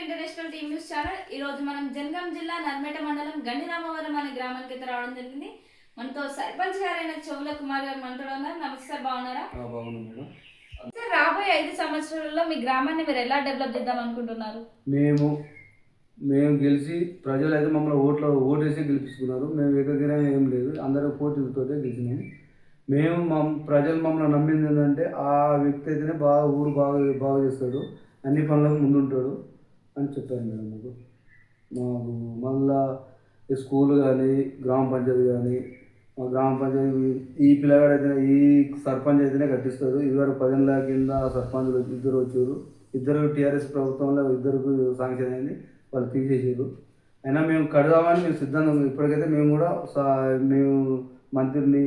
International team news channel. ఈ రోజు మనం జనగాం జిల్లా నర్మేట మండలం గండిరామవరం అనే గ్రామానికి అయితే రావడం జరిగింది. మనతో సర్పంచ్ గారైన చెవుల కుమార్ గారు మనతో ఉన్నారు. నమస్తే సార్, బాగున్నారా? సార్, రాబోయే 5 సంవత్సరాలలో మీ గ్రామాన్ని మీరు ఎలా డెవలప్ చేద్దాం అనుకుంటున్నారు? మేము గెలిచి ప్రజలు అయితే మమ్మల్ని ఓటేసి గెలిపించుకున్నారు. మేము ఏకగ్రీవం ఏం లేదు, అందరూ పోటీలతో గెలిచినాము. ప్రజలు మమ్మల్ని నమ్మింది ఏంటంటే ఆ వ్యక్తి అయితేనే ఊరు బాగా చేస్తాడు, అన్ని పనులకు ముందుంటాడు అని చెప్పారు మేడం. మాకు మళ్ళా ఈ స్కూల్ కానీ గ్రామ పంచాయతీ కానీ, మా గ్రామ పంచాయతీ ఈ పిల్లగాడైతే ఈ సర్పంచ్ అయితేనే కట్టిస్తారు. ఇదివరకు 10 ఏళ్ళ కింద సర్పంచులు ఇద్దరు వచ్చారు. ఇద్దరు టీఆర్ఎస్ ప్రభుత్వంలో ఇద్దరికి శాంక్షన్ అయింది, వాళ్ళు తీసేసారు. అయినా మేము కడదామని మేము సిద్ధంగా ఉంది. ఇప్పటికైతే మేము మంత్రిని,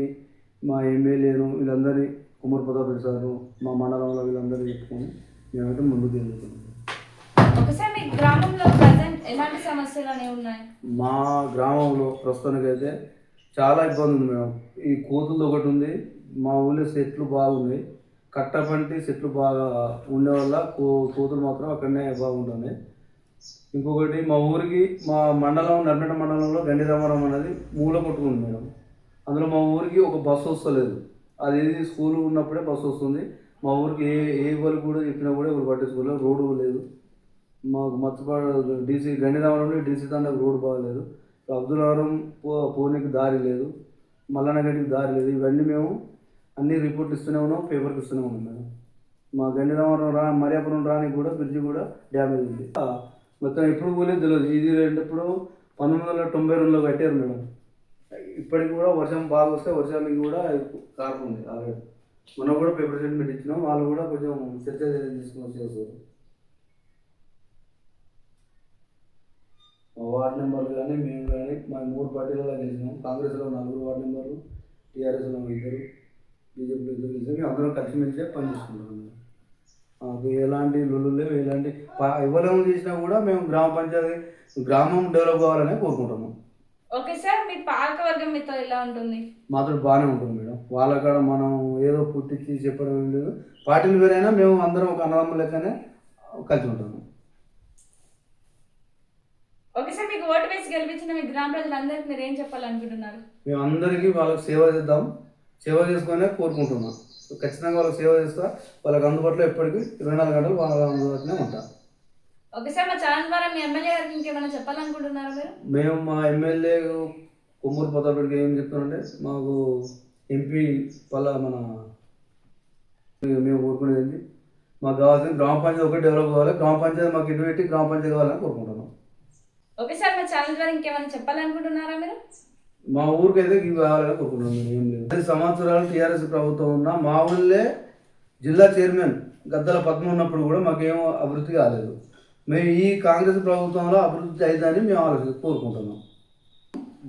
మా ఎమ్మెల్యేను వీళ్ళందరినీ, కుమార్ ప్రతాప్ రెడ్డి సారు, మా మండలంలో వీళ్ళందరూ చెప్పుకొని మేమైతే ముందుకు వెళ్తున్నాం. ఒకసారి మీ గ్రామంలో ప్రజెంట్ ఎలాంటి సమస్యలు అనేవి ఉన్నాయి? మా గ్రామంలో ప్రస్తుతానికైతే చాలా ఇబ్బంది ఉంది మేడం. ఈ కోతులు ఒకటి ఉంది, మా ఊళ్ళో చెట్లు బాగున్నాయి, కట్టపంటి చెట్లు బాగా ఉండే వల్ల కోతులు మాత్రం అక్కడనే బాగుంటుంది. ఇంకొకటి మా ఊరికి, మా మండలం నర్మేట మండలంలో గండిరామవరం అనేది మూల కొట్టుకుంది మేడం. అందులో మా ఊరికి ఒక బస్సు వస్తలేదు. అది స్కూల్ ఉన్నప్పుడే బస్సు వస్తుంది. మా ఊరికి ఏ వాళ్ళు కూడా చెప్పినా కూడా ఎవరు పట్టించుకోలేదు. రోడ్డు లేదు. మాకు మత్స్యపాడు డీసీ గండిరామవరం డీసీ తండకు రోడ్డు బాగలేదు. అబ్దుల్లారం పోనీకి దారి లేదు, మల్లనగడికి దారి లేదు. ఇవన్నీ మేము అన్ని రిపోర్ట్లు ఇస్తూనే ఉన్నాం, పేపర్కి ఇస్తూనే ఉన్నాం మేడం. మా గండిరామవరం మరియాపురం రానికి కూడా బ్రిడ్జి కూడా డ్యామేజ్ ఉంది. మొత్తం ఎప్పుడు పోలేదు తెలియదు. ఇది ఇప్పుడు 1992లో కట్టారు మేడం. ఇప్పటికి కూడా వర్షం బాగా వస్తే వర్షానికి కూడా కారణం ఉంది. ఆల్రెడీ మనం కూడా పేపర్ స్టేట్మెంట్ ఇచ్చినాం, వాళ్ళు కూడా కొంచెం చర్చ తీసుకుని వచ్చేసారు. వార్డు నెంబర్లు కానీ మేము కానీ మా 3 పార్టీలలో గెలిచినాం. కాంగ్రెస్లో 4 వార్డు నెంబర్లు, టీఆర్ఎస్లో 2, బీజేపీలో 2 గెలిచాం. మేము అందరం కలిసిమెలిసే పనిచేసుకుంటాం. మాకు ఎలాంటి లొల్లు లేవు, ఎలాంటి ఎవరేమో చేసినా కూడా మేము గ్రామం డెవలప్ కావాలని కోరుకుంటున్నాం. ఓకే సార్, మీ పాలకవర్గం మీతో ఎలా ఉంటుంది? మాతో బాగానే ఉంటుంది మేడం. వాళ్ళ కాడ మనం ఏదో పుట్టించి చెప్పడం ఏం లేదు. పార్టీలు వేరైనా మేము అందరం ఒక అన్నదమ్ముల లెక్కనే కలిసి ఉంటాము. ఓకే సార్, మీకు ఓటు వేసి గెలిపించిన మీ గ్రామ ప్రజలందరికీ మీరు ఏం చెప్పాలనుకుంటున్నారు? మేము అందరికీ వాళ్ళకి సేవ చేద్దాం, సేవ చేసుకునే కోరుకుంటున్నాం. ఖచ్చితంగా వాళ్ళకి సేవ చేస్తా, వాళ్ళకి అందుబాటులో ఎప్పటికీ 24 గంటలు వాళ్ళ అందుబాటులోనే ఉంటాం. ఓకే సార్, మా ఛానల్ ద్వారా మీ ఎమ్మెల్యే గారికి ఇంకేమైనా చెప్పాలనుకుంటున్నారా మీరు? మేము మా ఎమ్మెల్యే కుమ్మూరు ప్రతాప్ రెడ్డికి ఏం చెప్తామంటే, మాకు ఎంపీ మేము కోరుకునేది మాకు కావాల్సిన గ్రామ పంచాయతీ ఒకటి డెవలప్ కావాలి. గ్రామ పంచాయతీ మాకు ఇటు పెట్టి గ్రామ పంచాయతీ కావాలని కోరుకుంటున్నాం. ఓకే సార్, మా ఛానల్ ద్వారా ఇంకేమైనా చెప్పాలనుకుంటున్నారా మీరు? మా ఊరికైతే ఇవి కావాలని కోరుకుంటున్నాం. ఏం లేదు, 10 సంవత్సరాలు టీఆర్ఎస్ ప్రభుత్వం ఉన్నా మా ఊళ్ళే జిల్లా చైర్మన్ గద్దల పద్మ ఉన్నప్పుడు కూడా మాకేమో అభివృద్ధి కాలేదు. మేము ఈ కాంగ్రెస్ ప్రభుత్వంలో అభివృద్ధి అవుతుందని మేము కోరుకుంటున్నాం.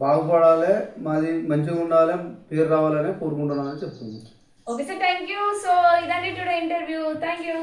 బాగుపడాలి, మాది మంచిగా ఉండాలి, పేరు రావాలని కోరుకుంటున్నామని చెప్తున్నాం. Okay sir, thank you. So ఇదండి టుడే ఇంటర్వ్యూ. Thank you.